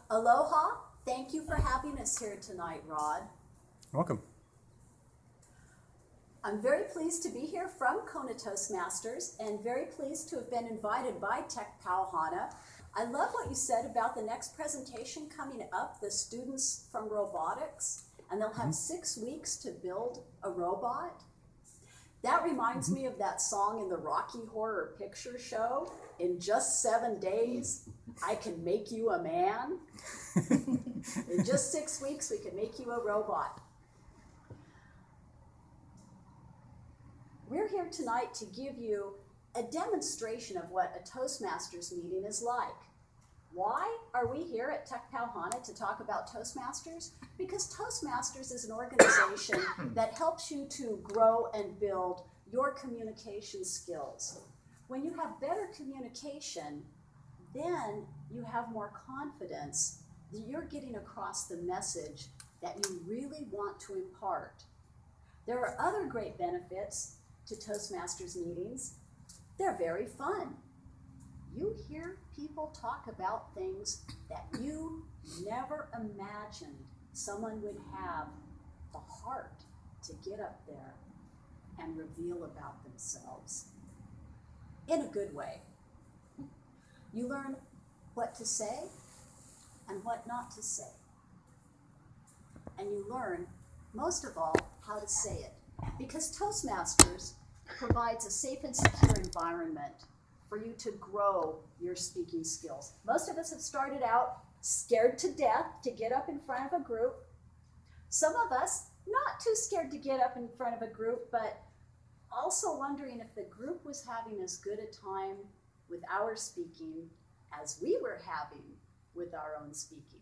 Aloha. Thank you for having us here tonight, Rod. Welcome. I'm very pleased to be here from Kona Toastmasters and very pleased to have been invited by Tech Pauhana. I love what you said about the next presentation coming up, the students from robotics, and they'll have 6 weeks to build a robot. That reminds me of that song in the Rocky Horror Picture Show, "In just 7 days, I can make you a man." In just 6 weeks, we can make you a robot. We're here tonight to give you a demonstration of what a Toastmasters meeting is like. Why are we here at Tech Pauhana to talk about Toastmasters? Because Toastmasters is an organization that helps you to grow and build your communication skills. When you have better communication, then you have more confidence that you're getting across the message that you really want to impart. There are other great benefits to Toastmasters meetings. They're very fun. You hear people talk about things that you never imagined someone would have the heart to get up there and reveal about themselves in a good way. You learn what to say and what not to say. And you learn, most of all, how to say it. Because Toastmasters provides a safe and secure environment for you to grow your speaking skills. Most of us have started out scared to death to get up in front of a group. Some of us not too scared to get up in front of a group, but also wondering if the group was having as good a time with our speaking as we were having with our own speaking.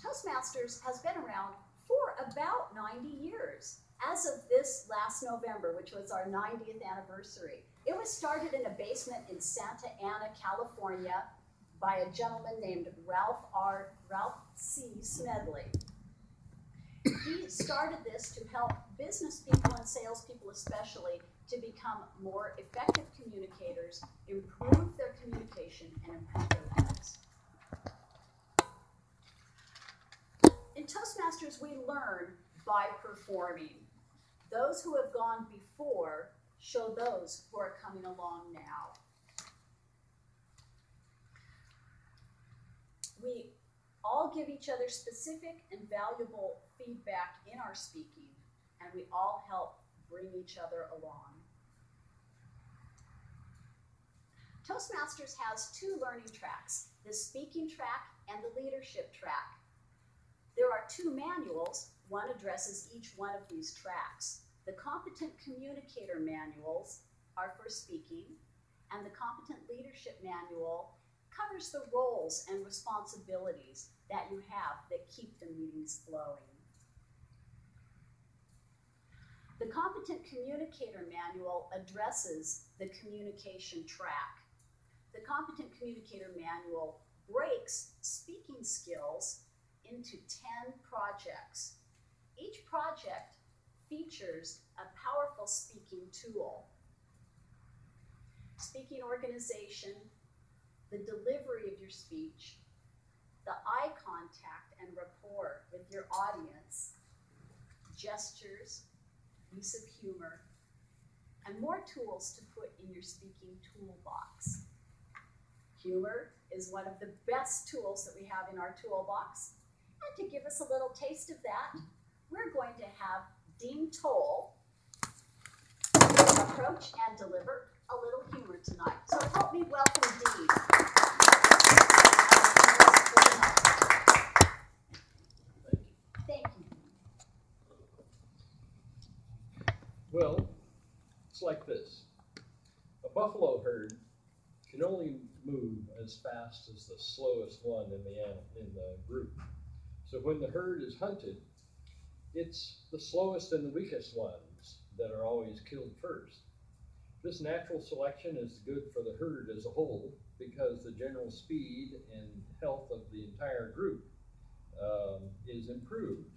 Toastmasters has been around for about 90 years, as of this last November, which was our 90th anniversary. It was started in a basement in Santa Ana, California, by a gentleman named Ralph C. Smedley. He started this to help business people and salespeople especially to become more effective communicators, improve their communication, and improve their lives. In Toastmasters, we learn by performing. Those who have gone before show those who are coming along now. We all give each other specific and valuable feedback in our speaking, and we all help bring each other along. Toastmasters has 2 learning tracks, the speaking track and the leadership track. There are 2 manuals. One addresses each one of these tracks. The Competent Communicator manuals are for speaking, and the Competent Leadership manual covers the roles and responsibilities that you have that keep the meetings flowing. The Competent Communicator manual addresses the communication track. The Competent Communicator manual breaks speaking skills into 10 projects. Each project features a powerful speaking tool. Speaking organization, the delivery of your speech, the eye contact and rapport with your audience, gestures, use of humor, and more tools to put in your speaking toolbox. Humor is one of the best tools that we have in our toolbox. And to give us a little taste of that, we're going to have Dean Toll approach and deliver a little humor tonight. So help me welcome Dean. Thank you. Well, it's like this. A buffalo herd can only move as fast as the slowest one in the group. So when the herd is hunted, it's the slowest and the weakest ones that are always killed first. This natural selection is good for the herd as a whole because the general speed and health of the entire group is improved.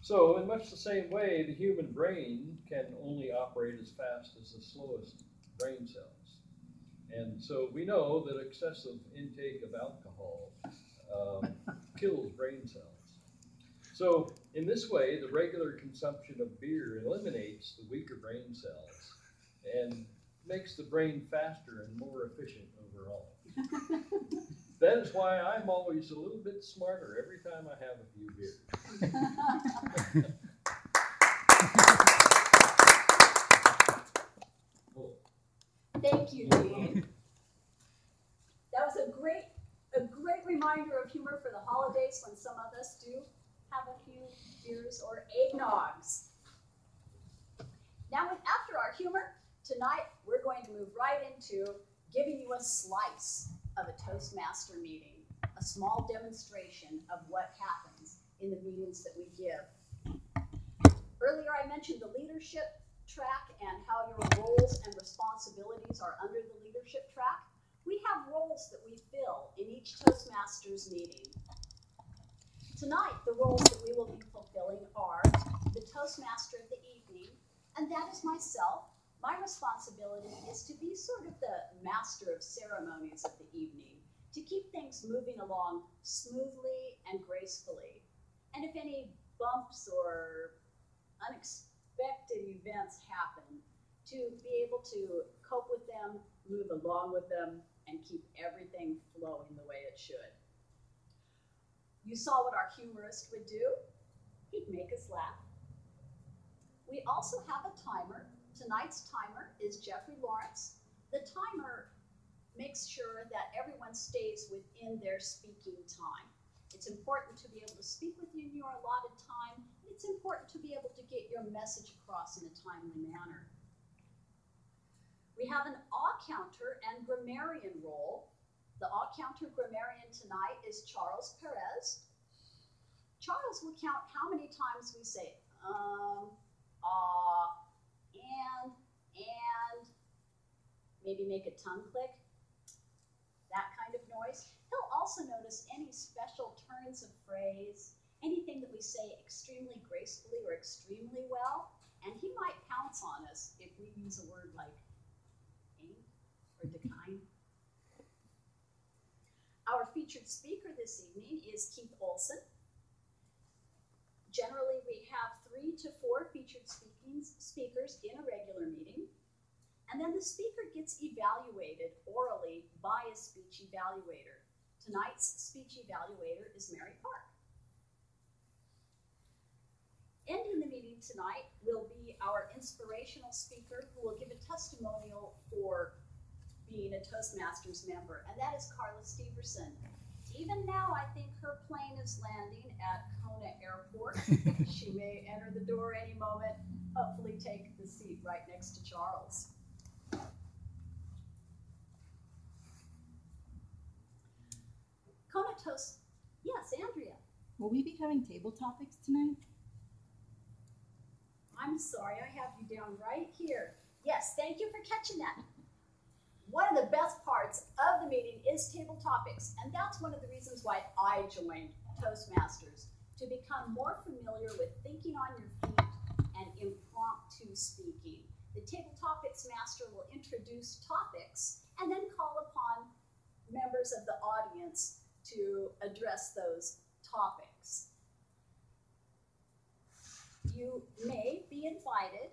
So in much the same way, the human brain can only operate as fast as the slowest brain cells. And so we know that excessive intake of alcohol kills brain cells. So in this way, the regular consumption of beer eliminates the weaker brain cells and makes the brain faster and more efficient overall. That is why I'm always a little bit smarter every time I have a few beers. Thank you, Dean. That was a great reminder of humor for the holidays when some of us do have a few beers or eggnogs. Now, after our humor, tonight we're going to move right into giving you a slice of a Toastmaster meeting, a small demonstration of what happens in the meetings that we give. Earlier I mentioned the leadership track and how your roles and responsibilities are under the leadership track. We have roles that we fill in each Toastmasters meeting. Tonight, the roles that we will be fulfilling are the Toastmaster of the evening, and that is myself. My responsibility is to be sort of the master of ceremonies of the evening, to keep things moving along smoothly and gracefully. And if any bumps or unexpected events happen, to be able to cope with them, move along with them, and keep everything flowing the way it should. You saw what our humorist would do. He'd make us laugh. We also have a timer. Tonight's timer is Jeffrey Lawrence. The timer makes sure that everyone stays within their speaking time. It's important to be able to speak within your allotted time. It's important to be able to get your message across in a timely manner. We have an awe counter and grammarian role. The awe counter grammarian tonight is Charles Perez. Charles will count how many times we say and maybe make a tongue click, that kind of noise. He'll also notice any special turns of phrase, anything that we say extremely gracefully or extremely well, and he might pounce on us if we use a word like ain't or decline. Our featured speaker this evening is Keith Olson. Generally, we have 3 to 4 featured speakers in a regular meeting, and then the speaker gets evaluated orally by a speech evaluator. Tonight's speech evaluator is Mary Park. Ending the meeting tonight will be our inspirational speaker who will give a testimonial for being a Toastmasters member, and that is Carla Steverson. Even now, I think her plane is landing at Kona Airport. She may enter the door any moment, hopefully take the seat right next to Charles. Kona Toast, yes, Andrea. Will we be having table topics tonight? I'm sorry, I have you down right here. Yes, thank you for catching that. One of the best parts of the meeting is table topics, and that's one of the reasons why I joined Toastmasters, to become more familiar with thinking on your feet and impromptu speaking. The table topics master will introduce topics and then call upon members of the audience to address those topics. You may be invited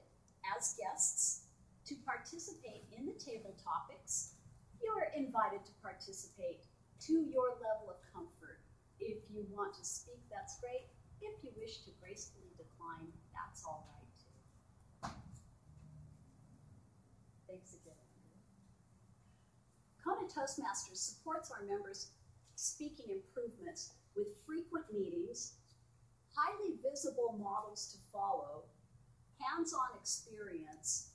as guests to participate in the table topics. You are invited to participate to your level of comfort. If you want to speak, that's great. If you wish to gracefully decline, that's all right too. Thanks again, Andrew. Kona Toastmasters supports our members' speaking improvements with frequent meetings, highly visible models to follow, hands-on experience,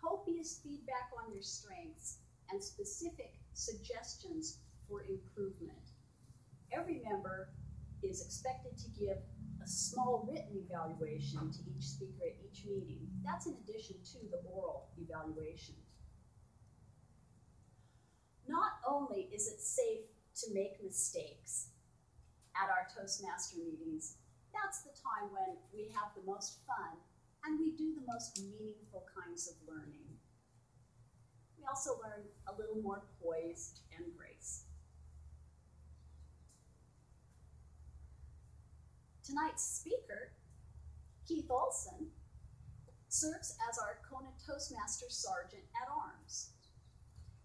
copious feedback on your strengths, and specific suggestions for improvement. Every member is expected to give a small written evaluation to each speaker at each meeting. That's in addition to the oral evaluation. Not only is it safe to make mistakes at our Toastmaster meetings, that's the time when we have the most fun and we do the most meaningful kinds of learning. We also learn a little more poise and grace. Tonight's speaker, Keith Olson, serves as our Kona Toastmasters Sergeant at Arms.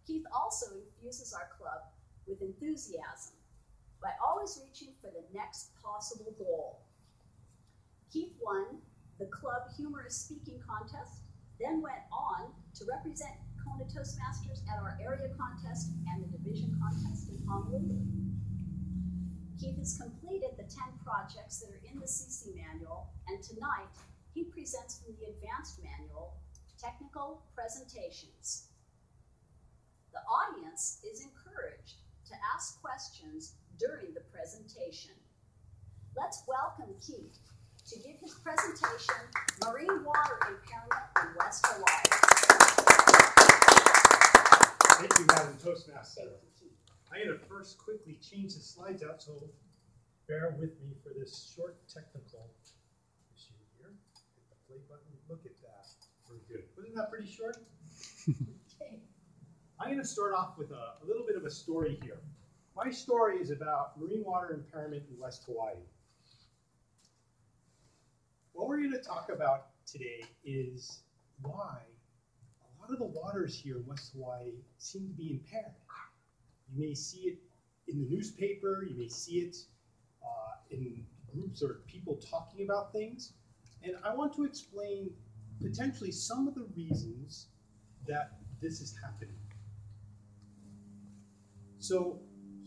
Keith also infuses our club with enthusiasm by always reaching for the next possible goal. Keith won the club humorous speaking contest, then went on to represent Kona Toastmasters at our area contest and the division contest in Honolulu. Keith has completed the 10 projects that are in the CC manual, and tonight he presents from the advanced manual, Technical Presentations. The audience is encouraged to ask questions during the presentation. Let's welcome Keith to give his presentation, Marine Water Impairment in West Hawaii. Thank you, Madam Toastmaster. I'm going to first quickly change the slides out, so bear with me for this short technical issue here. Hit the play button. Look at that. Very good. Wasn't that pretty short? Okay. I'm going to start off with a little bit of a story here. My story is about marine water impairment in West Hawaii. What we're going to talk about today is why a lot of the waters here in West Hawaii seem to be impaired. You may see it in the newspaper, you may see it in groups or people talking about things, and I want to explain potentially some of the reasons that this is happening. So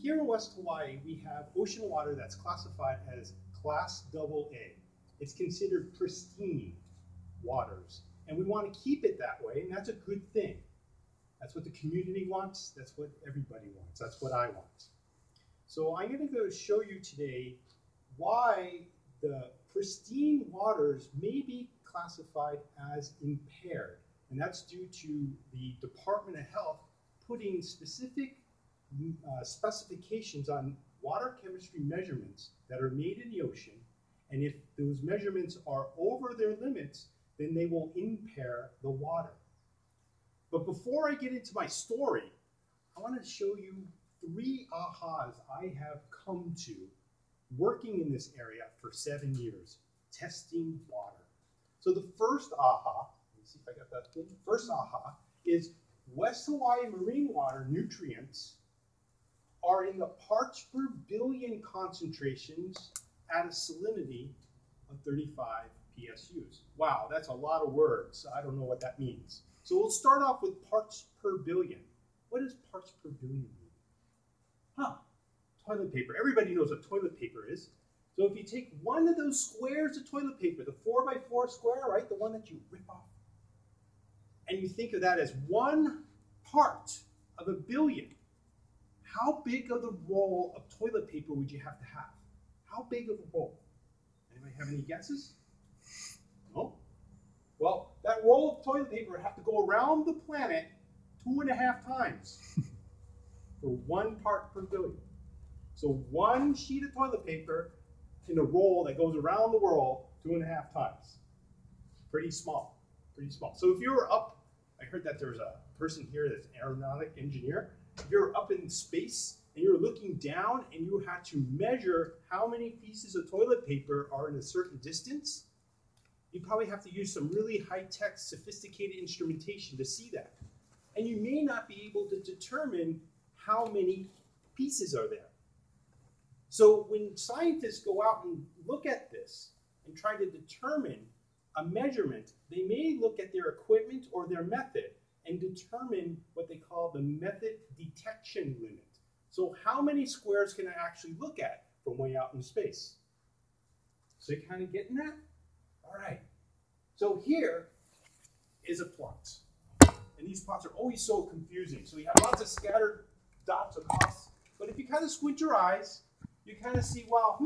here in West Hawaii, we have ocean water that's classified as Class AA. It's considered pristine waters, and we want to keep it that way, and that's a good thing. That's what the community wants, that's what everybody wants, that's what I want. So I'm going to go show you today why the pristine waters may be classified as impaired, and that's due to the Department of Health putting specific specifications on water chemistry measurements that are made in the ocean, and if those measurements are over their limits, then they will impair the water. But before I get into my story, I want to show you 3 ahas I have come to working in this area for 7 years, testing water. So the first aha, let me see if I got that thing. First aha is West Hawaii marine water nutrients are in the parts per billion concentrations at a salinity of 35 PSUs. Wow, that's a lot of words. I don't know what that means. So we'll start off with parts per billion. What does parts per billion mean? Huh, toilet paper. Everybody knows what toilet paper is. So if you take one of those squares of toilet paper, the 4x4 square, right, the one that you rip off, and you think of that as 1 part of a billion, how big of the roll of toilet paper would you have to have? How big of a roll? Anybody have any guesses? No? Well, that roll of toilet paper would have to go around the planet 2.5 times for 1 part per billion. So 1 sheet of toilet paper in a roll that goes around the world 2.5 times. Pretty small, pretty small. So if you were up, I heard that there's a person here that's an aeronautic engineer. If you're up in space and you're looking down and you had to measure how many pieces of toilet paper are in a certain distance, you probably have to use some really high-tech, sophisticated instrumentation to see that. And you may not be able to determine how many pieces are there. So when scientists go out and look at this and try to determine a measurement, they may look at their equipment or their method and determine what they call the method detection limit. So how many squares can I actually look at from way out in space? So you're kind of getting that? All right. So here is a plot. And these plots are always so confusing. So you have lots of scattered dots across. But if you kind of squint your eyes, you kind of see, well,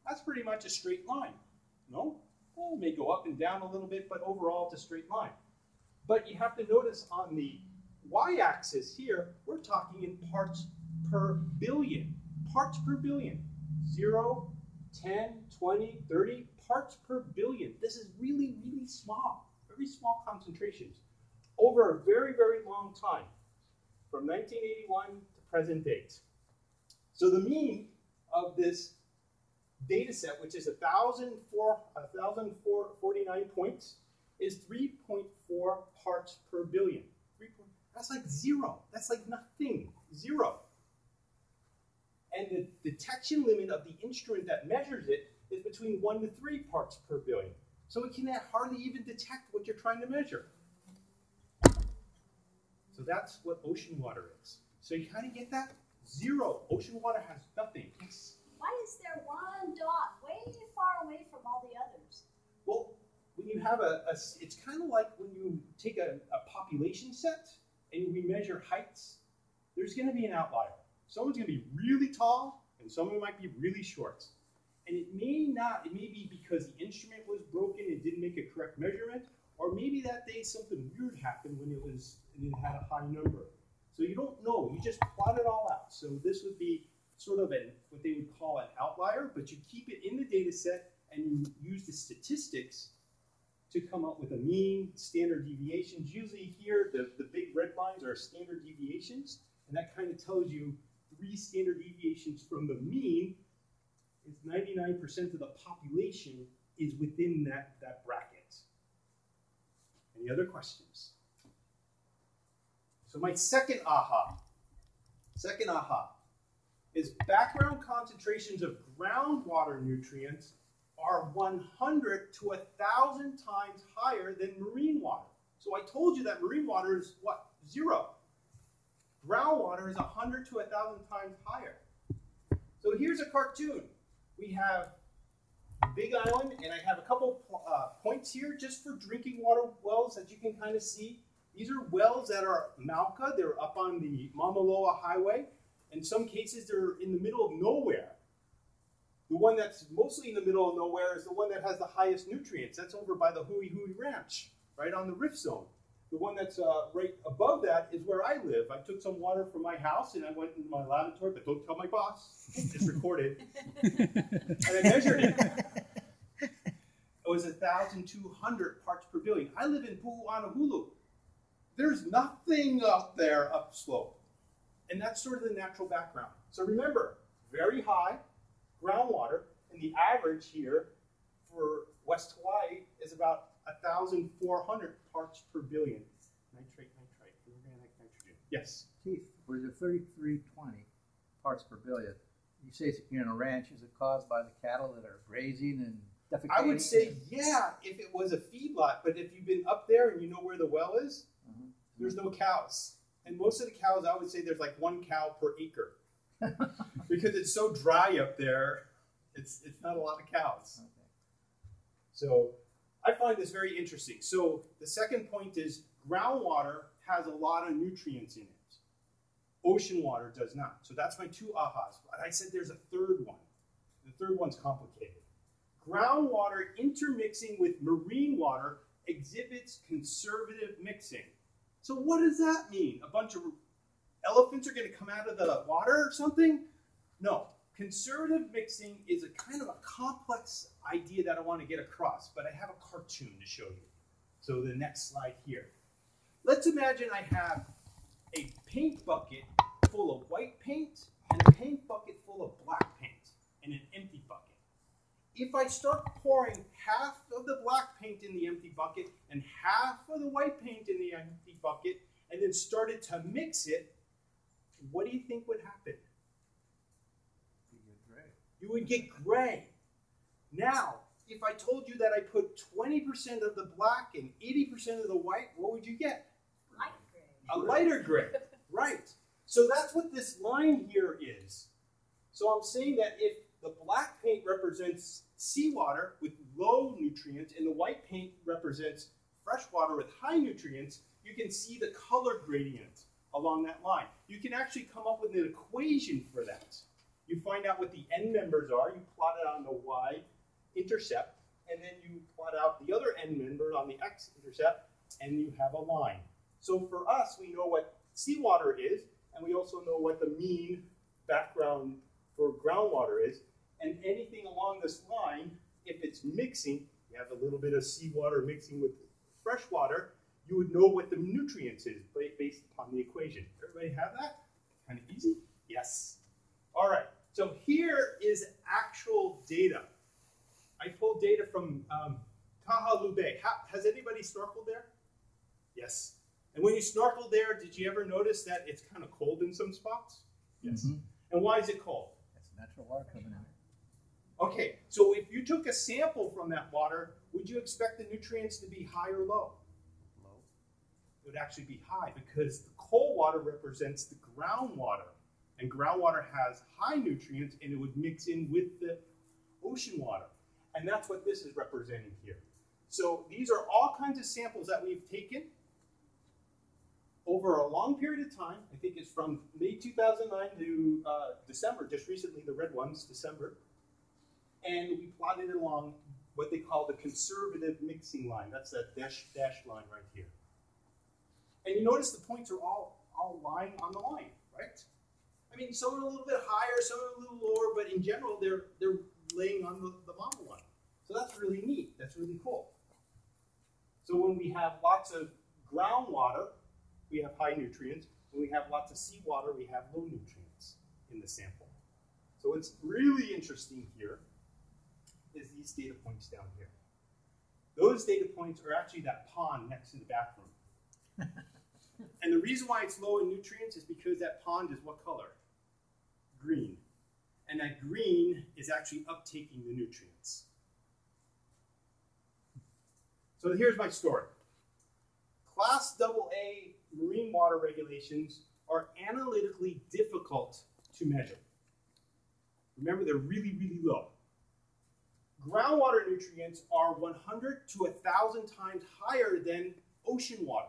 that's pretty much a straight line. No? Well, it may go up and down a little bit, but overall it's a straight line. But you have to notice on the y-axis here, we're talking in parts per billion. Parts per billion. 0 10, 20, 30 parts per billion. This is really, really small, very small concentrations over a very, very long time, from 1981 to present date. So the mean of this data set, which is 1,049 points, is 3.4 parts per billion. That's like zero. That's like nothing. Zero. And the detection limit of the instrument that measures it is between 1 to 3 parts per billion. So it can hardly even detect what you're trying to measure. So that's what ocean water is. So you kind of get that? Zero. Ocean water has nothing. Yes. Why is there one dot way far away from all the others? Well, when you have it's kind of like when you take a population set and we measure heights, there's going to be an outlier. Someone's going to be really tall and someone might be really short. And it may be because the instrument was broken and didn't make a correct measurement, or maybe that day something weird happened when it had a high number. So you don't know, you just plot it all out. So this would be sort of what they would call an outlier, but you keep it in the data set and you use the statistics to come up with a mean, standard deviations. Usually here, the big red lines are standard deviations, and that kind of tells you 3 standard deviations from the mean is 99% of the population is within that bracket. Any other questions? So my second aha is background concentrations of groundwater nutrients are 100 to 1,000 times higher than marine water. So I told you that marine water is what? 0. Groundwater is 100 to 1,000 times higher. So here's a cartoon. We have the Big Island, and I have a couple points here just for drinking water wells that you can kind of see. These are wells that are Malka. They're up on the Mauna Loa Highway. In some cases, they're in the middle of nowhere. The one that's mostly in the middle of nowhere is the one that has the highest nutrients. That's over by the Hui Hui Ranch, right on the rift zone. The one that's right above that is where I live. I took some water from my house and I went into my laboratory, but don't tell my boss. It's recorded. And I measured it. It was 1,200 parts per billion. I live in Pu'u'anahulu. There's nothing up there upslope. And that's sort of the natural background. So remember, very high groundwater, and the average here for West Hawaii is about 1,400 parts per billion. Nitrate, organic nitrogen. Yes? Keith, where the 3320 parts per billion, you say you're in a ranch, is it caused by the cattle that are grazing and defecating? I would say, yeah, if it was a feedlot, but if you've been up there and you know where the well is, there's no cows. And most of the cows, I would say there's like 1 cow per acre. Because it's so dry up there, it's not a lot of cows. Okay. So I find this very interesting. So the second point is groundwater has a lot of nutrients in it. Ocean water does not. So that's my 2 ahas. But I said there's a third one. The third one's complicated. Groundwater intermixing with marine water exhibits conservative mixing. So what does that mean? A bunch of elephants are going to come out of the water or something? No. Conservative mixing is a kind of a complex idea that I want to get across, but I have a cartoon to show you. So the next slide here. Let's imagine I have a paint bucket full of white paint and a paint bucket full of black paint and an empty bucket. If I start pouring half of the black paint in the empty bucket and half of the white paint in the empty bucket and then started to mix it, what do you think would happen? You would get gray. Now, if I told you that I put 20% of the black and 80% of the white, what would you get? Light gray. A lighter gray, right. So that's what this line here is. So I'm saying that if the black paint represents seawater with low nutrients and the white paint represents freshwater with high nutrients, you can see the color gradient along that line. You can actually come up with an equation for that. You find out what the end members are, you plot it on the y-intercept, and then you plot out the other end member on the x-intercept, and you have a line. So for us, we know what seawater is, and we also know what the mean background for groundwater is, And anything along this line, if it's mixing, you have a little bit of seawater mixing with fresh water, you would know what the nutrients is based upon the equation. Everybody have that? Kind of easy? Yes. All right, so here is actual data. I pulled data from Kahaluu Bay. Has anybody snorkeled there? Yes. And when you snorkel there, did you ever notice that it's kind of cold in some spots? Yes. Mm-hmm. And why is it cold? That's natural water coming in. Okay, so if you took a sample from that water, would you expect the nutrients to be high or low? Low. It would actually be high because the cold water represents the groundwater. And groundwater has high nutrients and it would mix in with the ocean water. And that's what this is representing here. So these are all kinds of samples that we've taken over a long period of time. I think it's from May 2009 to December, just recently, the red ones, December. And we plotted it along what they call the conservative mixing line. That's that dash line right here. And you notice the points are all lying on the line, right? I mean, some are a little bit higher, some are a little lower, but in general, they're laying on the model line. So that's really neat. That's really cool. So when we have lots of groundwater, we have high nutrients. When we have lots of seawater, we have low nutrients in the sample. So what's really interesting here is these data points down here. Those data points are actually that pond next to the bathroom. And the reason why it's low in nutrients is because that pond is what color? Green. And that green is actually uptaking the nutrients. So here's my story. Class AA marine water regulations are analytically difficult to measure. Remember, they're really, really low. Groundwater nutrients are 100 to 1,000 times higher than ocean water.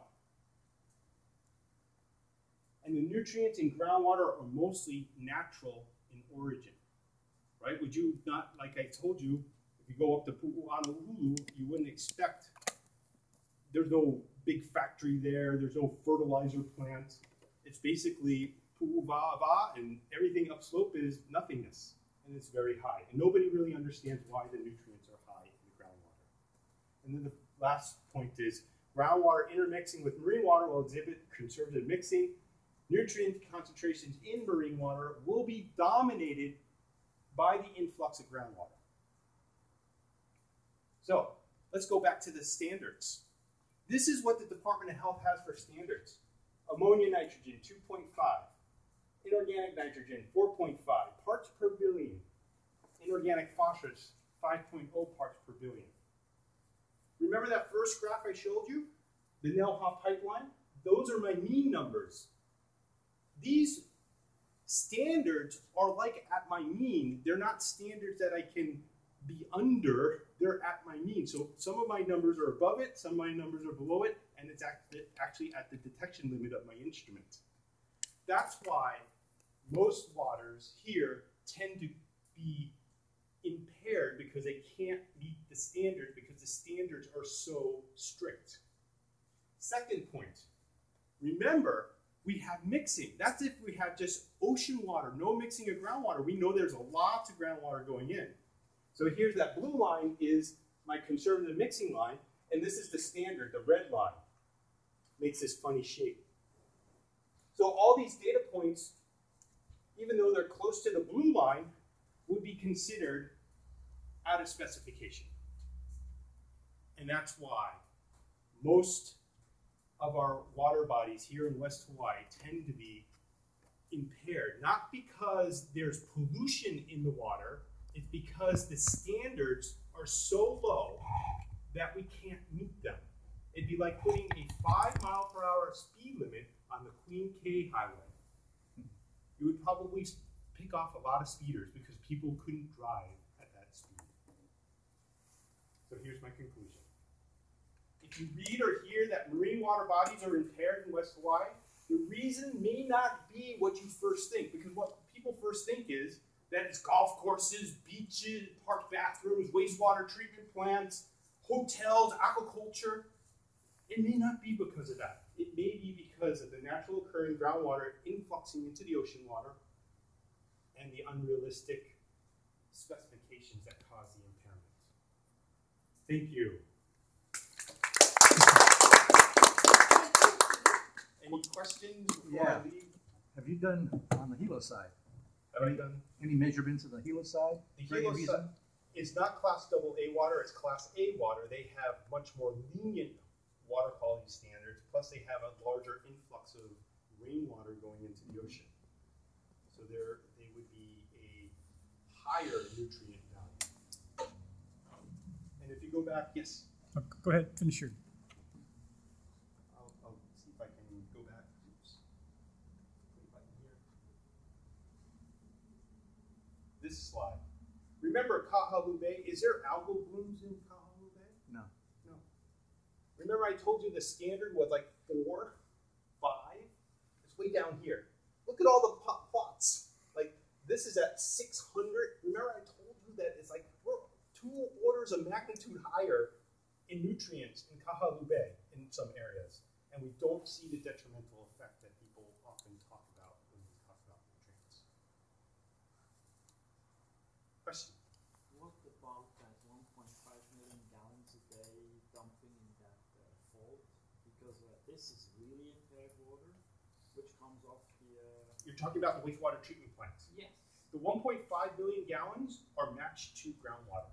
And the nutrients in groundwater are mostly natural in origin, right? Would you not, like I told you, if you go up to Pu'u'anuhulu, you wouldn't expect, there's no big factory there, there's no fertilizer plant. It's basically Pu'uva'ava, and everything upslope is nothingness, and it's very high. And nobody really understands why the nutrients are high in the groundwater. And then the last point is, groundwater intermixing with marine water will exhibit conservative mixing. Nutrient concentrations in marine water will be dominated by the influx of groundwater. So let's go back to the standards. This is what the Department of Health has for standards. Ammonia nitrogen, 2.5. Inorganic nitrogen, 4.5 parts per billion. Inorganic phosphorus, 5.0 parts per billion. Remember that first graph I showed you? The Nelhoff pipeline? Those are my mean numbers. These standards are like at my mean. They're not standards that I can be under. They're at my mean. So some of my numbers are above it, some of my numbers are below it, and it's actually at the detection limit of my instrument. That's why most waters here tend to be impaired because they can't meet the standards because the standards are so strict. Second point, remember, we have mixing. That's if we have just ocean water, no mixing of groundwater. We know there's a lot of groundwater going in. So here's that blue line is my conservative mixing line, and this is the standard, the red line. Makes this funny shape. So all these data points, even though they're close to the blue line, would be considered out of specification. And that's why most of our water bodies here in West Hawaii tend to be impaired, not because there's pollution in the water, it's because the standards are so low that we can't meet them. It'd be like putting a 5-mile-per-hour speed limit on the Queen K highway. You would probably pick off a lot of speeders because people couldn't drive at that speed. So here's my conclusion. If you read or hear that marine water bodies are impaired in West Hawaii, the reason may not be what you first think, because what people first think is that it's golf courses, beaches, park bathrooms, wastewater treatment plants, hotels, aquaculture. It may not be because of that. It may be because of the natural occurring groundwater influxing into the ocean water and the unrealistic specifications that cause the impairment. Thank you. Any questions before I leave? Have you done on the helo side? Have I done? Any measurements on the helo side? The For any helo reason? side is not class AA water, it's class A water. They have much more lenient water quality standards, plus they have a larger influx of rainwater going into the ocean. So they would be a higher nutrient value. And if you go back, yes? Go ahead, finish your. I'll see if I can go back. Oops. Put it back in here. This slide. Remember Kahalu Bay? Is there algal blooms in Kahalu Bay? No. No. Remember I told you the standard was like 4, 5? It's way down here. Look at all the plots. Like this is at 600. Remember I told you that it's like we're 2 orders of magnitude higher in nutrients in Kahalu Bay in some areas. And we don't see the detrimental effect that people often talk about when we talk about nutrients. Question? What about that 1.5 million gallons a day dumping in that fault? Because this is really impaired water, which comes off the... You're talking about the wastewater treatment plants. Yes. The 1.5 billion gallons are matched to groundwater.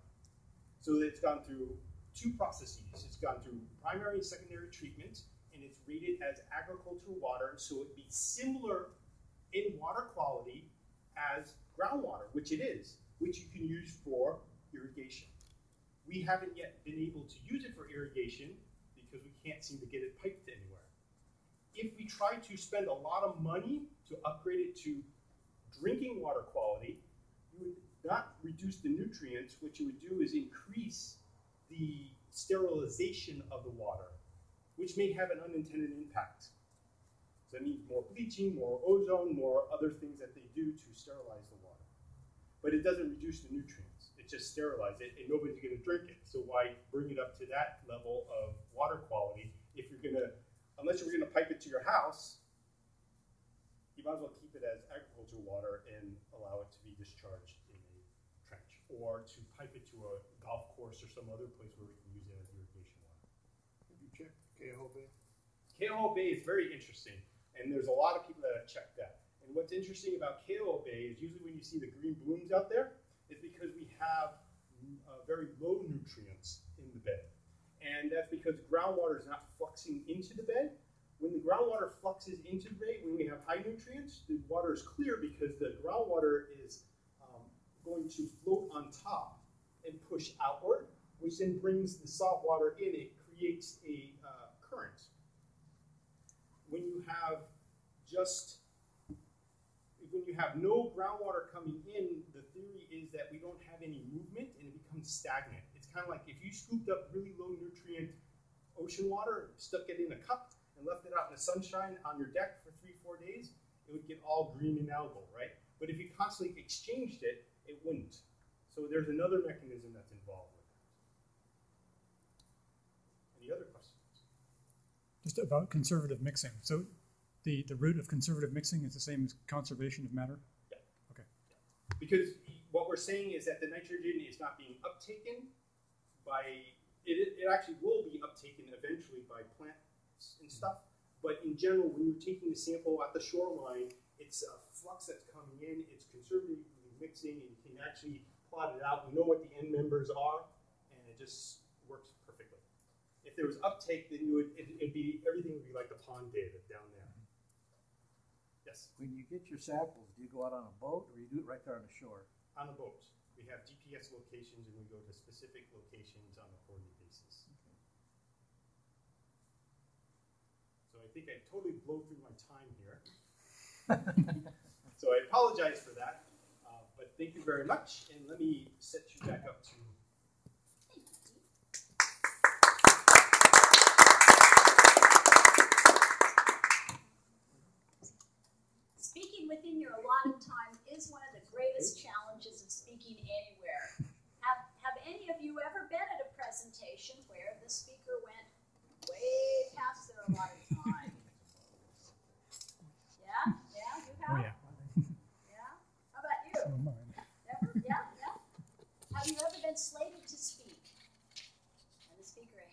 So it's gone through 2 processes. It's gone through primary and secondary treatment, and it's rated as agricultural water, so it'd be similar in water quality as groundwater, which it is, which you can use for irrigation. We haven't yet been able to use it for irrigation because we can't seem to get it piped anywhere. If we try to spend a lot of money to upgrade it to drinking water quality, you would not reduce the nutrients. What you would do is increase the sterilization of the water, which may have an unintended impact. So that means more bleaching, more ozone, more other things that they do to sterilize the water. But it doesn't reduce the nutrients. It just sterilizes it, and nobody's going to drink it. So why bring it up to that level of water quality if you're going to, unless you're going to pipe it to your house, you might as well keep it as agricultural water and allow it to be discharged in a trench, or to pipe it to a golf course or some other place where we can use it as irrigation water. Have you checked Gogh Bay? Gogh Bay is very interesting, and there's a lot of people that have checked that. And what's interesting about Gogh Bay is usually when you see the green blooms out there, it's because we have very low nutrients in the bed. And that's because groundwater is not fluxing into the bed. When the groundwater fluxes into the bed, when we have high nutrients, the water is clear because the groundwater is going to float on top and push outward, which then brings the salt water in. It creates a current. When you have no groundwater coming in, the theory is that we don't have any movement and it becomes stagnant. It's kind of like if you scooped up really low nutrient ocean water, stuck it in a cup, and left it out in the sunshine on your deck for 3-4 days, it would get all green and algal, right? But if you constantly exchanged it, it wouldn't. So there's another mechanism that's involved with that. Any other questions? Just about conservative mixing. So the root of conservative mixing is the same as conservation of matter? Yeah. Okay. Yeah. Because what we're saying is that the nitrogen is not being uptaken by, it actually will be uptaken eventually by plants and stuff. But in general, when you're taking the sample at the shoreline, it's a flux that's coming in, it's conservatively mixing, and you can actually plot it out. We know what the end members are, and it just works perfectly. If there was uptake, then everything would be like the pond data down there. Yes? When you get your samples, do you go out on a boat or you do it right there on the shore? On a boat. We have GPS locations and we go to specific locations on a quarterly basis. Okay. So I think I totally blow through my time here. So I apologize for that. But thank you very much. And let me set you back up to. Speaking within your allotted time is one of the greatest challenges of speaking anywhere. Have any of you ever been at a presentation where the speaker went way past their allotted time? Yeah? Yeah? You have? Oh, yeah. Yeah? How about you? Some of mine. Never? Yeah? Yeah?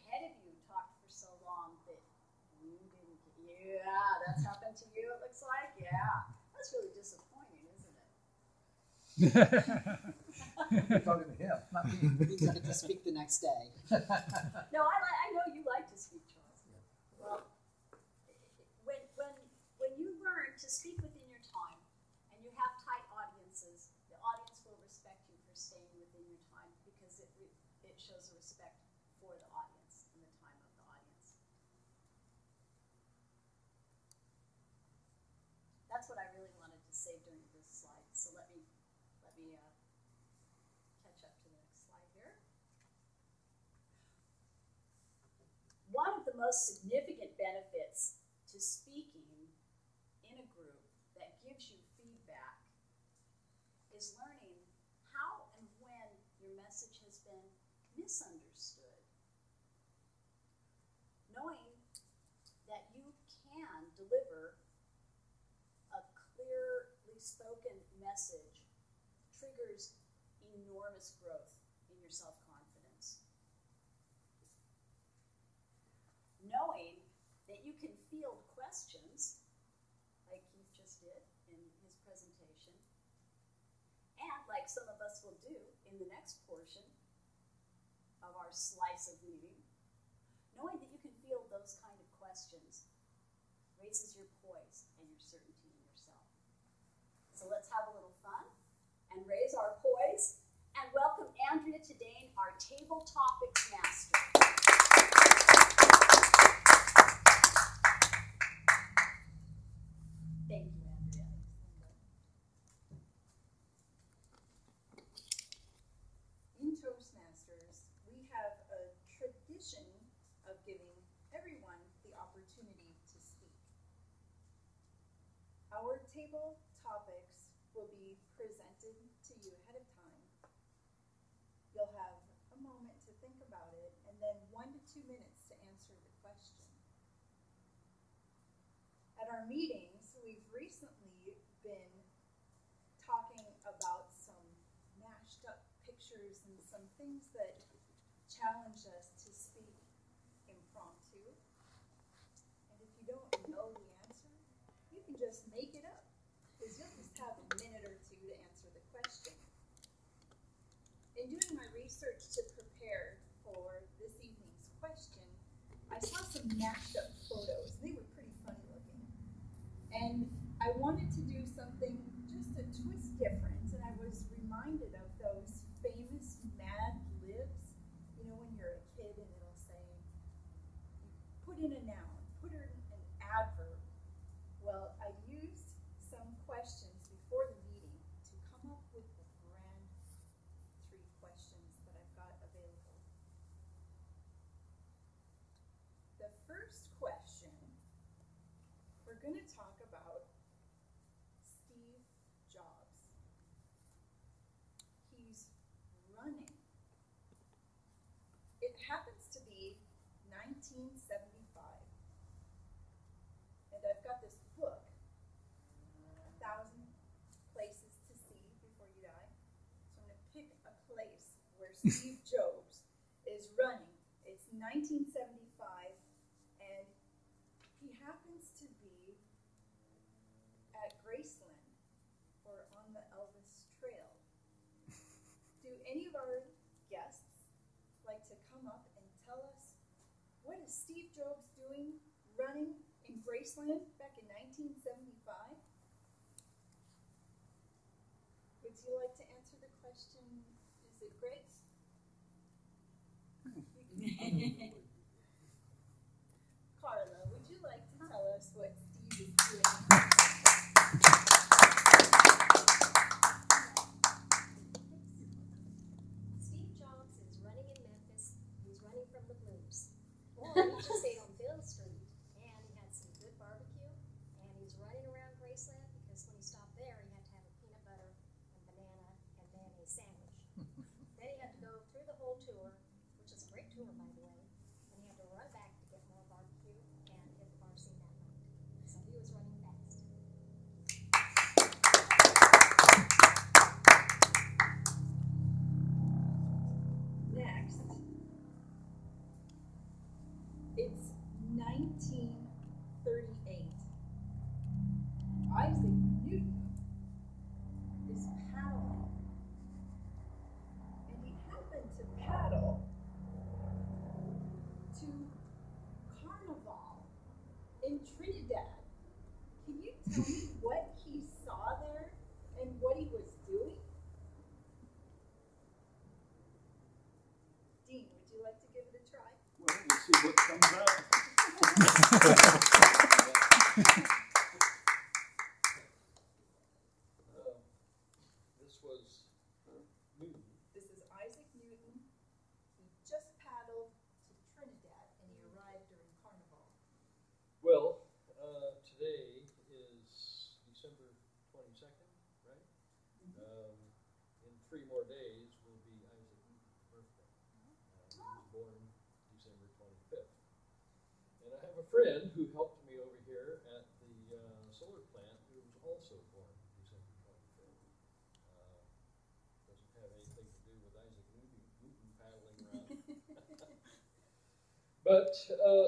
ahead of you talked for so long that you didn't. Yeah, that's happened to you, it looks like. Yeah. That's really disappointing, isn't it? You're talking to him, not me. You get to speak the next day. No, I know you like to speak, Charles. Well, when you learn to speak within your time and you have tight audiences, the audience will respect you for staying within your time because it shows a respect for the audience and the time of the audience. That's what I really wanted to say during this slide. So let me catch up to the next slide here. One of the most significant benefits to speaking in a group that gives you feedback is learning how and when your message has been misunderstood. Knowing that you can deliver a clearly spoken message triggers enormous growth in your self-confidence. Knowing that you can field questions, like Keith just did in his presentation, and like some of us will do in the next portion of our slice of meeting, knowing that you can field those kind of questions raises your poise and your certainty in yourself. So let's have a little fun and raise our poise and welcome Andrea Tadane, our Table Topics Master. Thank you, Andrea. In Toastmasters, we have a tradition of giving everyone the opportunity to speak. Our table topics will be presented to you ahead of time. You'll have a moment to think about it and then 1 to 2 minutes to answer the question. At our meetings, we've recently been talking about some mashed up pictures and some things that challenge us to speak impromptu. And if you don't know the answer, you can just make it up, because you'll just have a minute or two to answer the question. In doing my research to prepare for this evening's question, I saw some mashed up photos. They were pretty funny looking. And I wanted to do something just a twist different, and I was reminded of those famous Mad Libs. You know, when you're a kid and it'll say, put in a noun, put in an adverb. Well, I used some questions before the meeting to come up with the grand 3 questions that I've got available. The first question, we're going to talk about Steve Jobs. He's running. It happens to be 1975. And I've got this book, 1,000 Places to See Before You Die. So I'm going to pick a place where Steve Jobs is running. It's 1975, and he happens to be at Graceland or on the Elvis Trail. Do any of our guests like to come up and tell us, what is Steve Jobs doing running in Graceland back in 1975? Would you like to answer the question? Is it Grace? Carla, would you like to tell us what Steve is doing? Steve Jobs is running in Memphis. He's running from the blues. Or he just stayed on Bill Street, and he had some good barbecue, and he's running around Graceland because when he stopped there, he had to have a peanut butter and banana and mayonnaise sandwich. Then he had to go through the whole tour, which is a great tour, by the way, and he had to run back to get more barbecue and hit the bar scene that night. So he was running fast. Next, It's 1938. Isaac Newton is paddling. And he happened to paddle to Carnival in Trinidad. Can you tell me what he saw there and what he was doing? Dean, would you like to give it a try? Well, we'll see what comes out. This was Newton. This is Isaac Newton. He just paddled to Trinidad and he arrived during Carnival. Well, today is December 22nd, right? In 3 more days will be Isaac Newton's birthday. He was born December 25th. And I have a friend who helped me over here at the solar plant who was also born December 25th. Doesn't have anything to do with Isaac Newton paddling around. But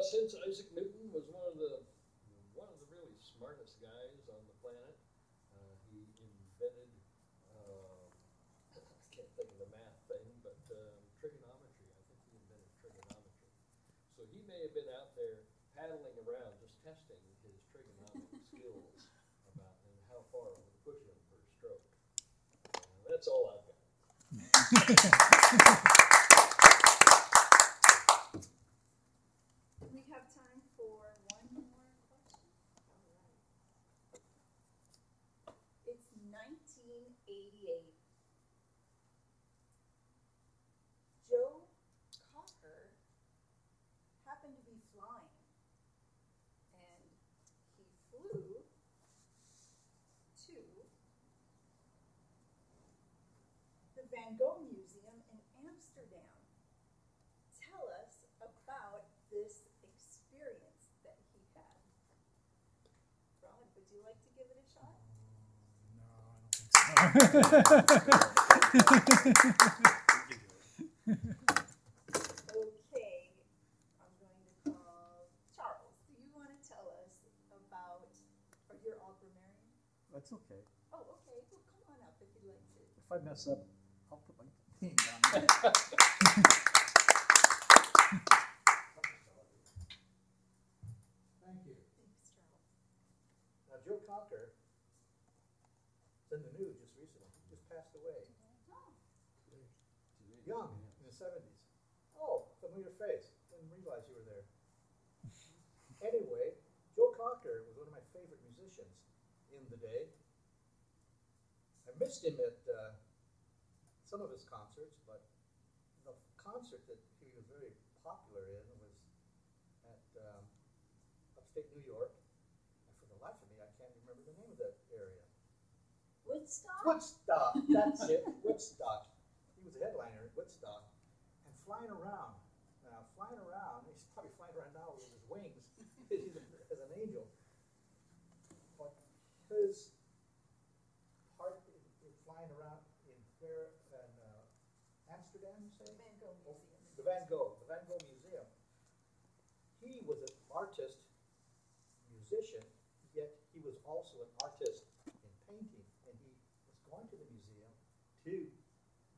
since Isaac Newton was one of the really smartest guys on the planet, he invented, I can't think of the math thing, but trigonometry. I think he invented trigonometry. So he may have been out there paddling around just testing his trigonometric skills about and how far it would push him per stroke. That's all I've got. We have time for one more question. All right. It's 1988. Joe Cocker happened to be flying, and he flew to the Van Gogh Museum in Amsterdam. Tell us about this experience that he had. Rod, would you like to give it a shot? Okay, I'm going to call Charles. Do you want to tell us about, or you're all grammarian? That's okay. Oh, okay. Well, come on up if you'd like to. If I mess up, I'll put my team down. Thank you. Thanks, Charles. Now, Joe Cocker is in the news just recently. He just passed away. Oh, Young, in the 70s. Oh, familiar face. Didn't realize you were there. Anyway, Joe Cocker was one of my favorite musicians in the day. I missed him at some of his concerts, but the concert that he was very popular in was at upstate New York. And for the life of me, I can't remember the name of that area. Woodstock? Woodstock, that's it, Woodstock. He was a headliner at Woodstock and flying around. Now, flying around, he's probably flying around now with his wings as an angel. But his part in flying around in Amsterdam, you say? Van Gogh Museum. The Van Gogh Museum. He was an artist, musician, yet he was also an artist in painting. And he was going to the museum to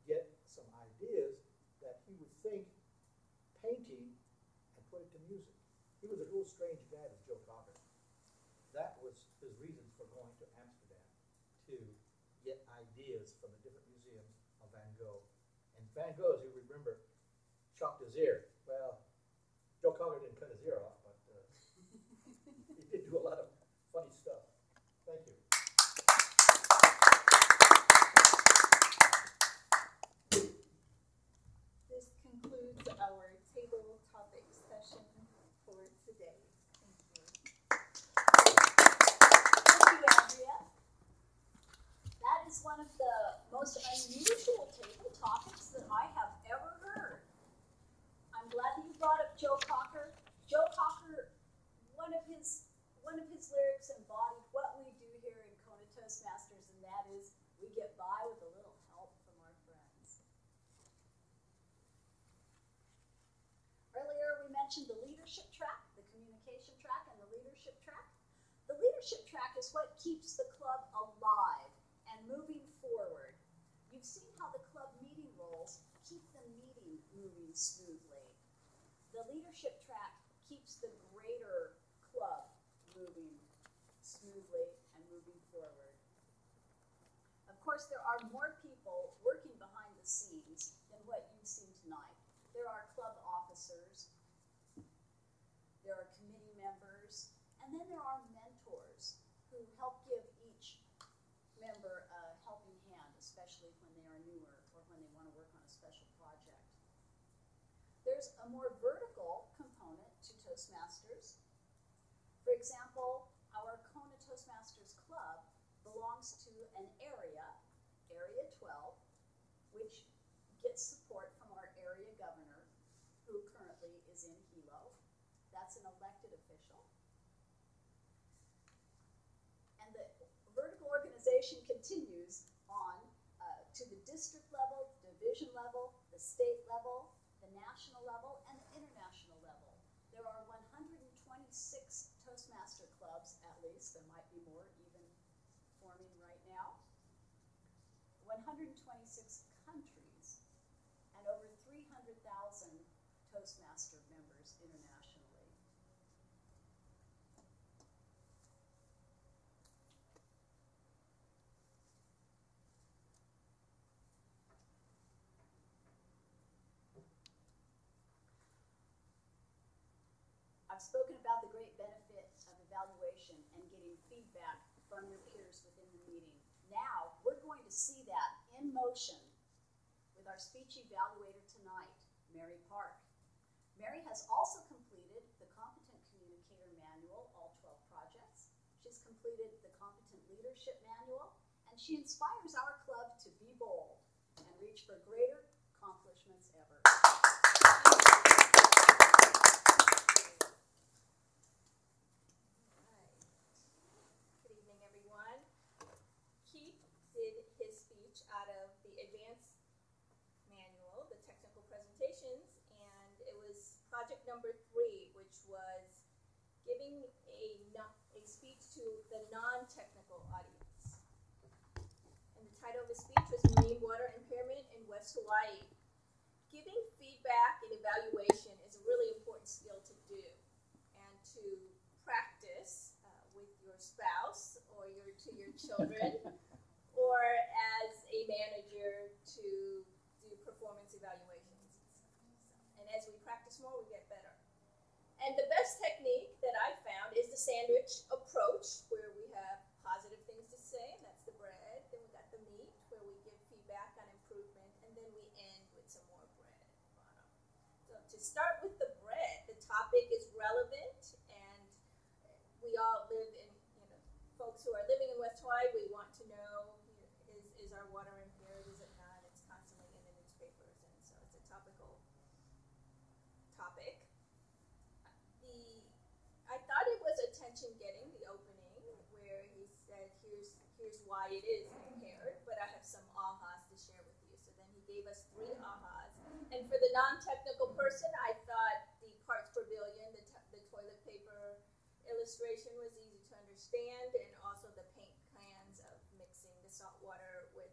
get some ideas that he would think painting and put it to music. He was a real strange guy, this Joe Cocker. That was his reasons for going to Amsterdam, to get ideas from the different museums of Van Gogh. And Van Gogh, as you remember, chopped his ear. Well, Joe Cocker didn't cut his ear off, but he did do a lot of funny stuff. Thank you. This concludes our table topic session for today. Thank you. Thank you, Andrea. That is one of the most unusual table topics that I have ever heard. I'm glad that you brought up Joe Cocker. Joe Cocker, one of his lyrics embodied what we do here in Kona Toastmasters, and that is, we get by with a little help from our friends. Earlier we mentioned the leadership track. leadership track? The leadership track is what keeps the club alive and moving forward. You've seen how the club meeting roles keep the meeting moving smoothly. The leadership track keeps the greater club moving smoothly and moving forward. Of course, there are more people working behind the scenes than what you've seen tonight. There are club officers, there are committee members, and then there are mentors who help give each member a helping hand, especially when they are newer or when they want to work on a special project. There's a more vertical component to Toastmasters. For example, our Kona Toastmasters Club belongs to an area, Area 12, which gets support from our area governor, who currently is in Hilo. That's an elected official. And the vertical organization continues on to the district level, division level, the state level, the national level, and the international level. There are 126 Toastmaster clubs, at least. There might be more even forming right now. 126 countries, and over 300,000 Toastmaster members internationally. I've spoken about the great benefit of evaluation and getting feedback from your peers within the meeting. Now, we're going to see that in motion with our speech evaluator tonight, Mary Park. Mary has also completed the Competent Communicator Manual, all 12 projects. She's completed the Competent Leadership Manual, and she inspires our club to be bold and reach for greater accomplishments ever. Out of the advanced manual, the technical presentations, and it was project number 3, which was giving a speech to the non-technical audience. And the title of the speech was Marine Water Impairment in West Hawaii. Giving feedback and evaluation is a really important skill to do and to practice with your spouse or to your children. Or as a manager to do performance evaluations. And as we practice more, we get better. And the best technique that I found is the sandwich approach, where we have positive things to say, and that's the bread. Then we got the meat, where we give feedback on improvement, and then we end with some more bread at the bottom. So to start with the bread, the topic is relevant, and we all live in, folks who are living in West Hawaii, we want to know, is our water impaired, is it not? It's constantly in the newspapers, and so it's a topical topic. I thought it was attention-getting, the opening, where he said, here's why it is impaired, but I have some ahas to share with you. So then he gave us 3 ahas. And for the non-technical person, I thought the Parks Pavilion, the toilet paper illustration was easy to understand, and also the paint cans of mixing the salt water with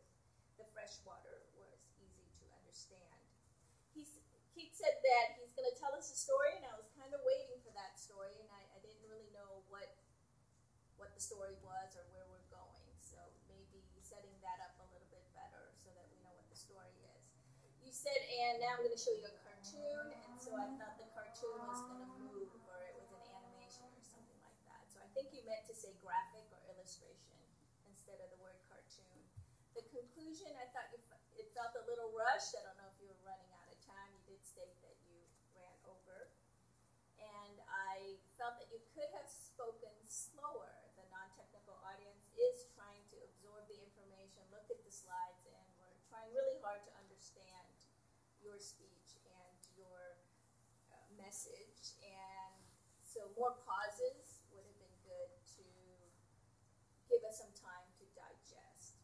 the fresh water was easy to understand. Keith said that he's going to tell us a story, and I was kind of waiting for that story, and I didn't really know what the story was or where we're going, so maybe setting that up a little bit better so that we know what the story is. You said, and now I'm going to show you a cartoon, and so I thought the cartoon was going to move, or it was an animation or something like that. So I think you meant to say graphic or illustration instead of the word cartoon. The conclusion, I thought it felt a little rushed. I don't know if you were running out of time. You did state that you ran over. And I felt that you could have spoken slower. The non-technical audience is trying to absorb the information, look at the slides, and we're trying really hard to understand your speech and your message. And so more pauses would have been good to give us some time to digest.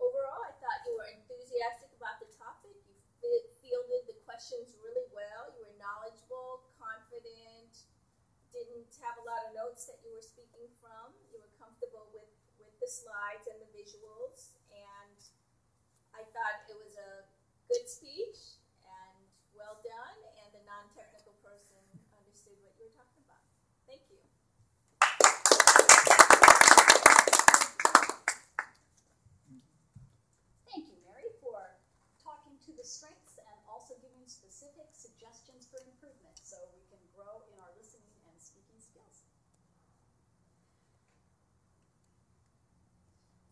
Overall, I thought you were enthusiastic about the topic. You fielded the questions really well. You were knowledgeable, confident, didn't have a lot of notes that you were speaking from. You were comfortable with the slides and the visuals, and I thought it was a good speech and well done, and the non-technical person understood what you were talking about. Thank you. Thank you, Mary, for talking to the strengths and also giving specific suggestions for improvement so we can grow in our listening and speaking skills.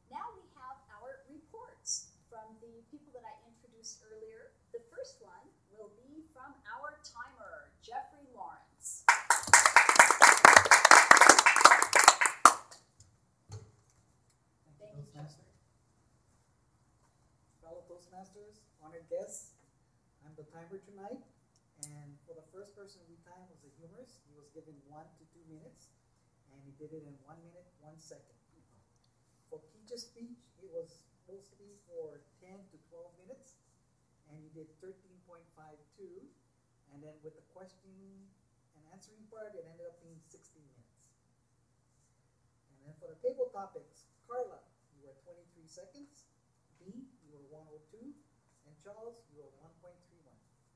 Now we have our reports from the people that I introduced earlier. The first one will be from our timer, Jeffrey Lawrence. Thank you, Toastmaster. Fellow Toastmasters, honored guests, I'm the timer tonight, and for the first person we timed was a humorist. He was given 1 to 2 minutes, and he did it in 1 minute, 1 second. For teacher's speech, it was supposed to be for 10 to 12 minutes, and he did 13.52, and then with the question and answering part, it ended up being 16 minutes. And then for the table topics, Carla, you were 23 seconds, B, you were 102, and Charles, you were 1.31.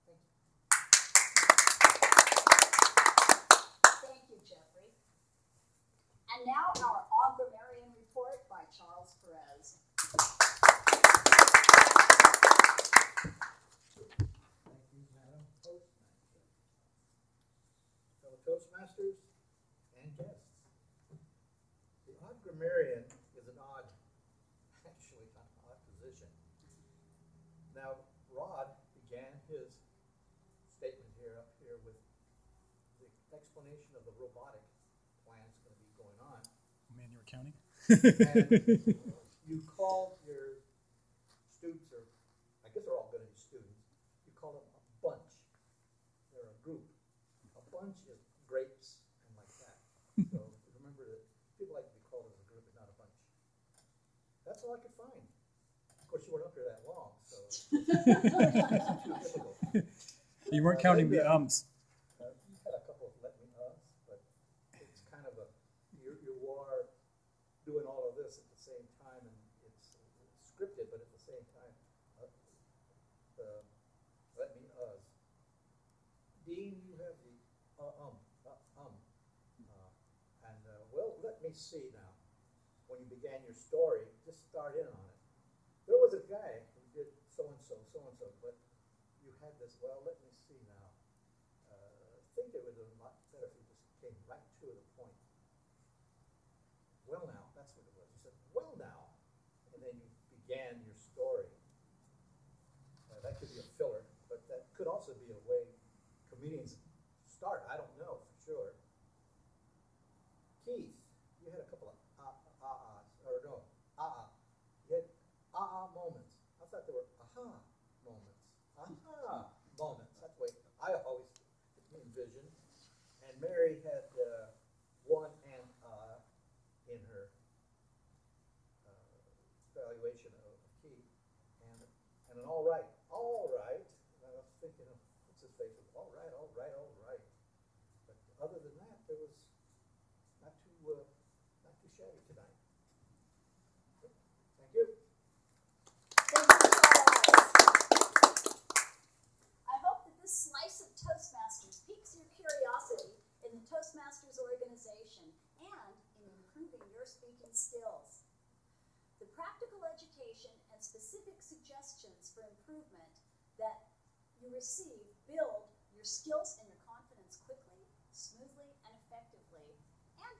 Thank you. Thank you, Jeffrey. And now our Augramarian report by Charles Perez. Thank you, Madam Toastmaster. Fellow Toastmasters and guests. The odd grammarian is an odd, actually an odd position. Now, Rod began his statement up here with the explanation of the robotic plans going to be going on. Oh man, you were counting? And you called your students, or I guess they're all going to be students, you call them a bunch. They're a group. A bunch is grapes and like that. So remember that people like to be called as a group and not a bunch. That's all I could find. Of course, you weren't up here that long, so it's too difficult. You weren't counting the ums. You had a couple of let me us, but it's kind of a, you are doing all of this at the same time, and it's scripted, but at the same time, let me us. Dean, you have the well, let me see now. When you began your story, just start in on it. There was a guy who did so-and-so, but you had this, well, let me see now. I think it would have been a lot better if you just came right to the point. Well, now, that's what it was. You said, well, now, and then you began your story. That could be a filler, but that could also be a way comedians start. I don't know for sure. Keith, you had a couple of You had moments. I thought there were moments. Moments. That's the way I always envisioned. And Mary had one and in her evaluation of Keith, and an all right. And I was thinking of what's his face? All right. But other than that, there was not too shabby tonight. Thank you. I hope that this slice of Toastmasters piques your curiosity in the Toastmasters organization and in improving your speaking skills. The practical education and specific suggestions for improvement that you receive build your skills and your confidence quickly, smoothly, and effectively, and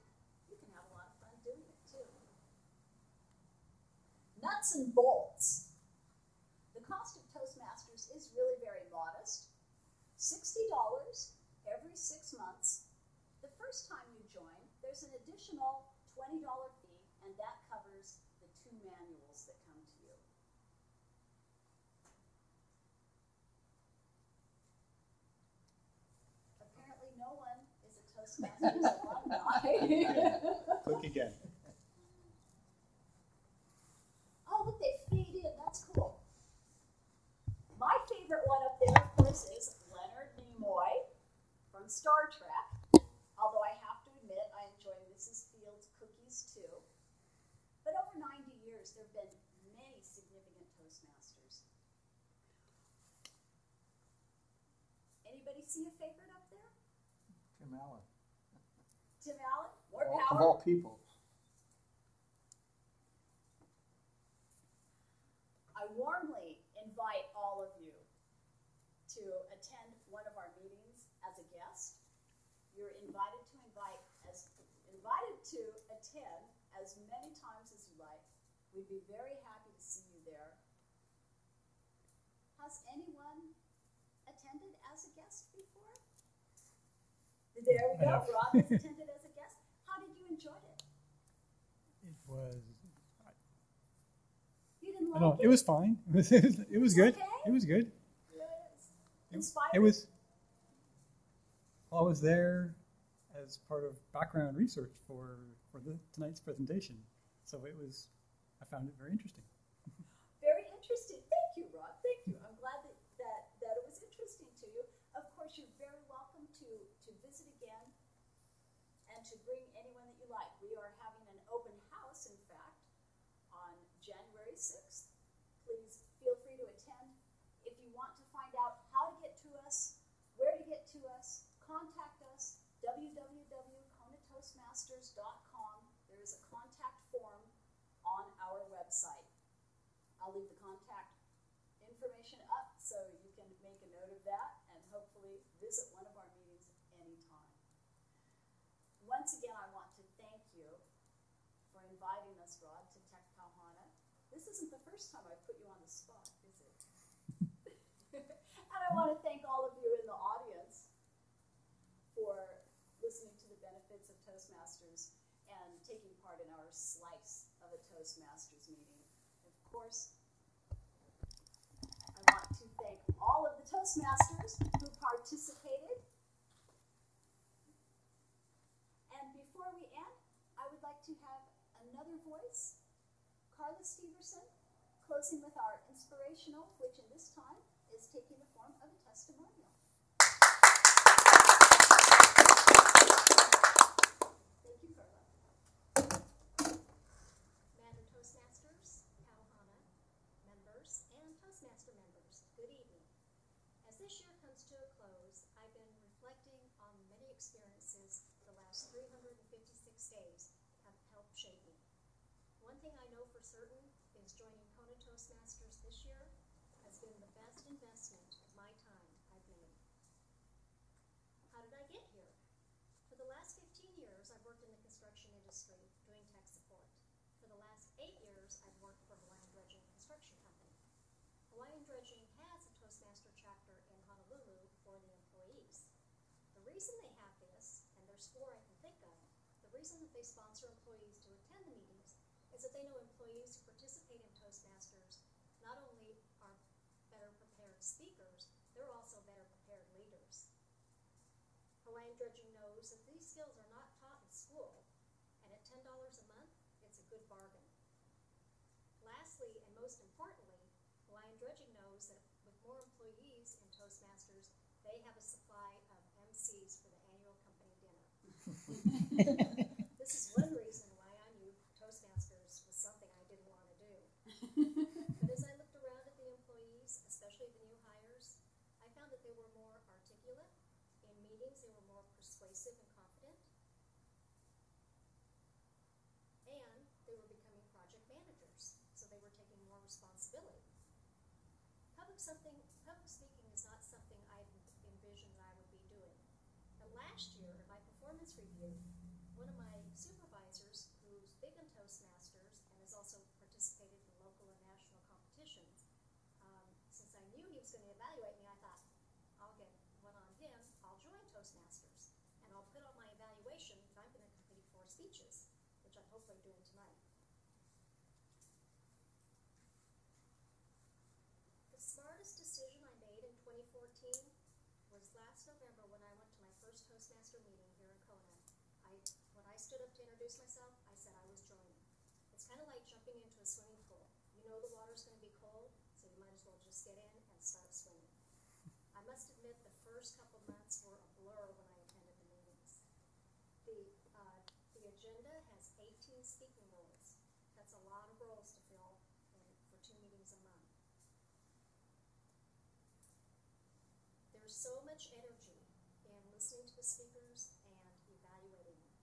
you can have a lot of fun doing it too. Nuts and bolts. The cost of Toastmasters is really very modest. $60 every 6 months. The first time you join, there's an additional $20 fee, and that covers the 2 manuals that come to you. Apparently no one is a Toastmasters alumni. Click again. Oh, look, they fade in. That's cool. My favorite one up there, of course, is Leonard Nimoy from Star Trek. Although I too. But over 90 years, there have been many significant Toastmasters. Anybody see a favorite up there? Tim Allen. Tim Allen? More Of power? all people. I warmly invite all of you to attend one of our meetings as a guest. You're invited to attend as many times as you like. We'd be very happy to see you there. Has anyone attended as a guest before? There we go. Rob has attended as a guest. How did you enjoy it? It was. You didn't I like don't. it? It was fine. It was good. Okay. It was good. Inspired? It was. I was there as part of background research for tonight's presentation, so it was. I found it very interesting. Very interesting. Thank you, Rod. Thank you. I'm glad that it was interesting to you. Of course, you're very welcome to visit again and to bring anyone that you like. We are having an open house, in fact, on January 6th. Please feel free to attend. If you want to find out how to get to us, where to get to us, contact us, www.konatoastmasters.com. There is a contact form on our website. I'll leave the contact information up so you can make a note of that and hopefully visit one of our meetings anytime. Once again, I want to thank you for inviting us, Rod, to Tech Pauhana. This isn't the first time I've put you on the spot, is it? And I want to thank all of you in the audience for listening to the benefits of Toastmasters and taking part in our slice of a Toastmasters meeting. Of course, I want to thank all of the Toastmasters who participated. And before we end, I would like to have another voice, Carla Steverson, closing with our inspirational, which in this time is taking the form of a testimonial. Thank you, Carla. Madam Toastmasters, Pauhana, members, and Toastmaster members, good evening. As this year comes to a close, I've been reflecting on the many experiences the last 356 days have helped shape me. One thing I know for certain is joining Kona Toastmasters this year has been the best investment of my time I've made. How did I get here? For the last 15 years, I've worked in the construction industry doing tech support. For the last 8 years, I've worked for Hawaiian Dredging Construction Company. Hawaiian Dredging has a Toastmaster chapter in Honolulu for the employees. The reason they have this, and there's 4 I can think of, the reason that they sponsor employees to attend the meetings is that they know employees who participate in Toastmasters not only are better prepared speakers, they're also better prepared leaders. Hawaiian Dredging knows that these skills are not taught in school, and at $10 a month, it's a good bargain. Lastly, and most importantly, Hawaiian Dredging knows that with more employees in Toastmasters, they have a supply of MCs for the annual company dinner. This is one reason why I knew Toastmasters was something I didn't want to do. But as I looked around at the employees, especially the new hires, I found that they were more articulate. In meetings, they were more persuasive and confident. And they were becoming project managers, so they were taking more responsibility. Public speaking is not something I envisioned that I would be doing. But last year, in my performance review, one of my supervisors, who's big on Toastmasters and has also participated in local and national competitions, since I knew he was going to evaluate me, I thought, I'll get one on him, I'll join Toastmasters, and I'll put on my evaluation that I'm going to complete 4 speeches, which I'm hopefully doing tonight. The smartest decision I made in 2014 was last November when I went to my first Toastmaster meeting here in Kona. When I stood up to introduce myself, I said I was joining. It's kind of like jumping into a swimming pool. You know the water's going to be cold, so you might as well just get in and start swimming. I must admit the first couple months were a blur when I attended the meetings. The agenda has 18 speakers. speaking roles. That's a lot of roles to fill for 2 meetings a month. There's so much energy in listening to the speakers and evaluating them.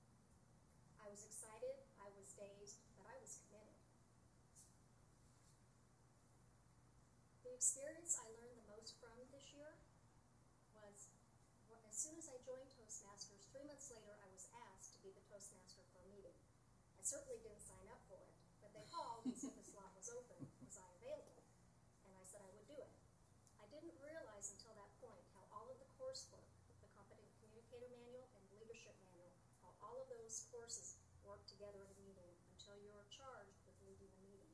I was excited, I was dazed, but I was committed. The experience I learned the most from this year was as soon as I joined Toastmasters, 3 months later I was asked to be the Toastmaster for a meeting. I certainly didn't sign up for it, but they called and said the slot was open. Was I available? And I said I would do it. I didn't realize until that point how all of the coursework, the Communicator manual and leadership manual, how all of those courses work together in a meeting until you're charged with leading the meeting.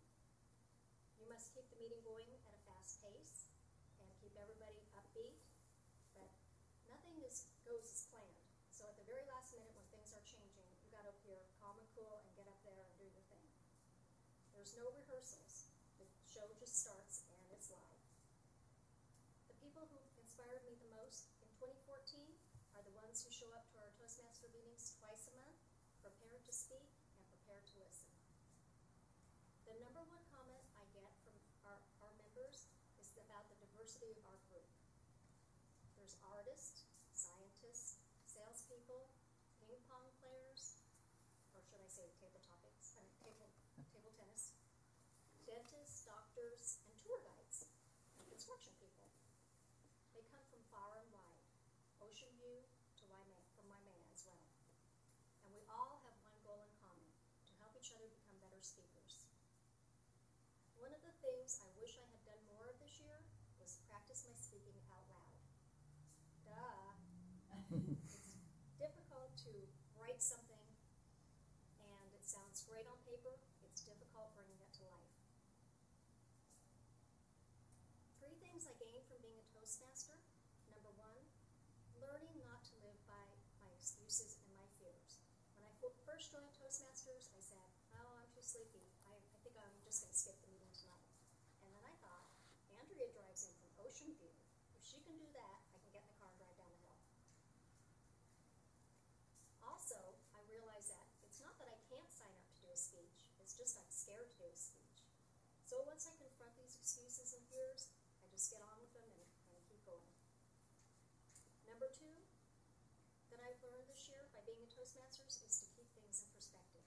You must keep the meeting going at a fast pace and keep everybody upbeat, but nothing goes as planned. So at the very last minute when things are changing, you got to appear calm and cool and get up there and do your thing. There's no rehearsals. The show just starts and it's live. The people who inspired me the most in 2014 are the ones who show up to our Toastmaster meetings twice a month, prepared to speak and prepared to listen. The number one comment I get from our members is about the diversity of our group. There's artists, scientists, salespeople, ping pong players, or should I say table tennis, dentists, doctors, and tour guides, and construction people. They come from far and wide, Ocean View to from Waimea as well. And we all have one goal in common, to help each other become better speakers. One of the things I wish I had done more of this year was practice my speaking out loud. Duh. It's difficult to write something and it sounds great on paper. It's difficult bringing it to life. 3 things I gained from being a Toastmaster. Number 1, learning not to live by my excuses and my fears. When I first joined Toastmasters, I said, oh, I'm too sleepy. I think I'm just going to skip the meeting tonight. And then I thought, Andrea drives in from Ocean View. If she can do that, I can get in the car and drive down the hill. Also, I realized that it's not that I can't sign up to do a speech, it's just I'm scared to do a speech. So once I confront these excuses and fears, I just get on with them and keep going. Number 2 that I've learned this year by being a Toastmasters is to keep things in perspective.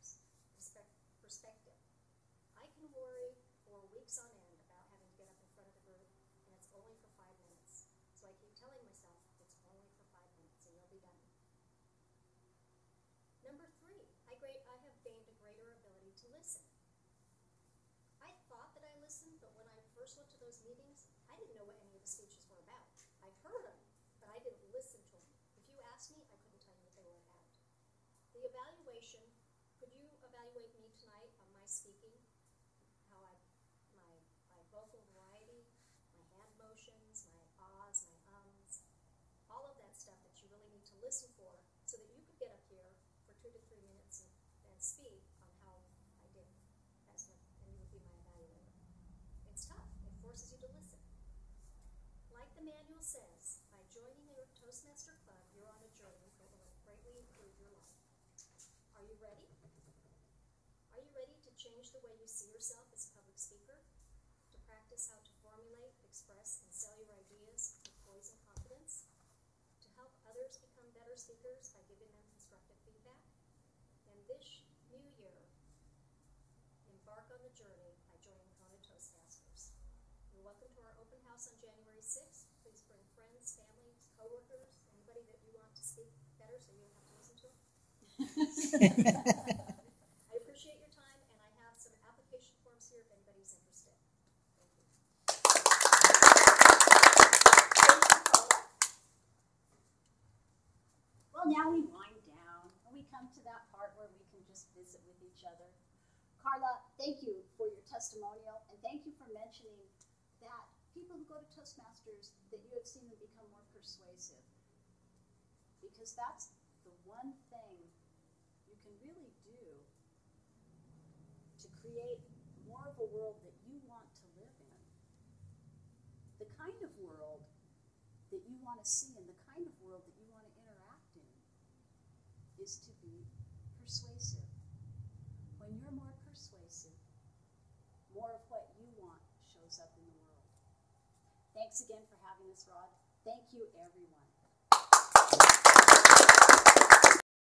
I can worry for weeks on end about having to get up in front of the group, and it's only for 5 minutes. So I keep telling myself, it's only for 5 minutes and you'll be done. Number 3, I have gained a greater ability to listen. I thought that I listened, but when I first went to those meetings, I didn't know what any of the speeches were about. I'd heard them, but I didn't listen to them. If you asked me, I couldn't tell you what they were about. The evaluation, could you evaluate me tonight on my speaking? How my vocal variety, my hand motions, my ahs, my ums, all of that stuff that you really need to listen for so that you could get up here for 2 to 3 minutes and speak on how I did. And you would be my evaluator. It's tough. It forces you to listen. Like the manual says, by joining your Toastmaster Club, you're on a journey that will greatly improve your life. Are you ready? Are you ready to change the way you see yourself as a public speaker? To practice how to formulate, express, and sell your ideas with poise and confidence? To help others become better speakers by giving them constructive feedback? And this new year, embark on the journey by joining Kona Toastmasters. You're welcome to our open house on January 6th. Please bring friends, family, coworkers, anybody that you want to speak better so you don't have to listen to them. I appreciate your time, and I have some application forms here if anybody's interested. Thank you. Well, now we wind down and we come to that part where we can just visit with each other. Carla, thank you for your testimonial, and thank you for mentioning that people who go to Toastmasters, that you have seen them become more persuasive. Because that's the one thing you can really do to create more of a world that you want to live in. The kind of world that you want to see and the kind of world that you want to interact in is to be persuasive. When you're Thanks again for having us, Rod. Thank you, everyone.